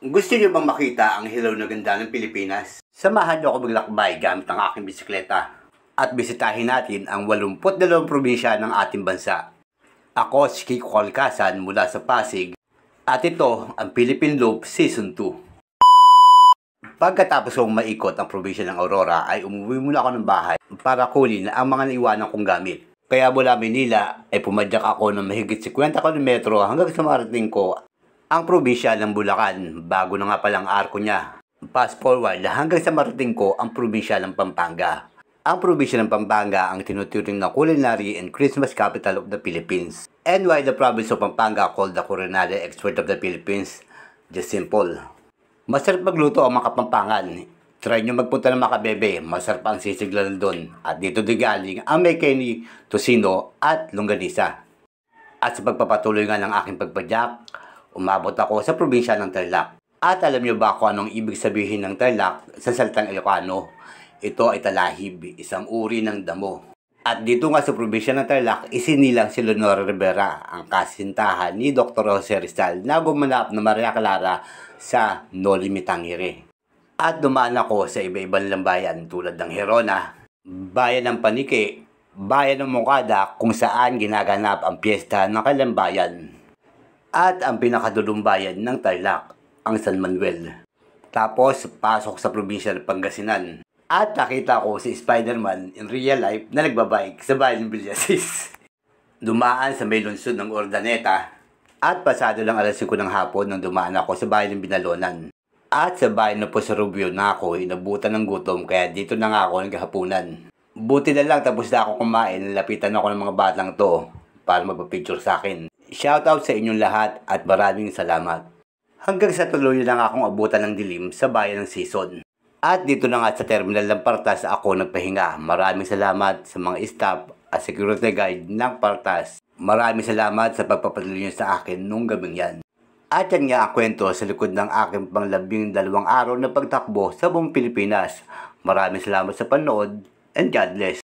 Gusto niyo bang makita ang hilaw na ganda ng Pilipinas? Samahan niyo ako maglakbay gamit ang aking bisikleta at bisitahin natin ang 82 probinsya ng ating bansa. Ako si Kiko Kalkasan mula sa Pasig at ito ang Philippine Loop Season 2. Pagkatapos kong maikot ang probinsya ng Aurora ay umuwi muna ako ng bahay para kunin ang mga naiwanan kong gamit. Kaya mula Manila ay pumadyak ako ng mahigit 50 kilometro hanggang sa marating ko ang probinsya ng Bulacan, bago na nga palang arko niya. Fast forward hanggang sa marating ko ang probinsya ng Pampanga. Ang probinsya ng Pampanga ang tinuturing na culinary and Christmas capital of the Philippines. And why the province of Pampanga called the culinary expert of the Philippines? Just simple. Masarap magluto ang mga Kapampangan. Try nyo magpunta ng Makabebe, masarap ang sisig lalo doon. At dito di galing ang may keni, tosino at longganisa. At sa pagpapatuloy nga ng aking pagpadyak, umabot ako sa probinsya ng Tarlac. At alam niyo ba kung anong ibig sabihin ng Tarlac sa salitang Ilocano? Ito ay talahib, isang uri ng damo. At dito nga sa probinsya ng Tarlac, isinilang si Leonora Rivera, ang kasintahan ni Dr. Jose Rizal na gumanap na Maria Clara sa Noli Me Tangere. At dumaan ako sa iba-ibang lambayan tulad ng Herona, bayan ng Paniki, bayan ng Moncada kung saan ginaganap ang piyesta ng Kalambayan. At ang pinakadulong bayan ng Tarlac, ang San Manuel. Tapos, pasok sa probinsya ng Pangasinan. At nakita ko si Spider-Man in real life na nagbabike sa bayan ng Villasis. Dumaan sa may lungsod ng Urdaneta. At pasado lang alas 5 ng hapon nang dumaan ako sa bayan ng Binalonan. At sa bayan ng Pusarubio na ako inabutan ng gutom kaya dito na nga ako naghahapunan. Buti na lang tapos na ako kumain, lapitan ako ng mga batang to para magpa-picture sa akin. Shoutout sa inyong lahat at maraming salamat. Hanggang sa tuloy lang akong abutan ng dilim sa bayan ng Sison. At dito na nga sa terminal ng Partas ako nagpahinga. Maraming salamat sa mga staff at security guide ng Partas. Maraming salamat sa pagpapatuloy niyo sa akin nung gabing yan. At yan nga ang kwento sa likod ng aking panglabing 2 araw na pagtakbo sa buong Pilipinas. Maraming salamat sa panood and God bless.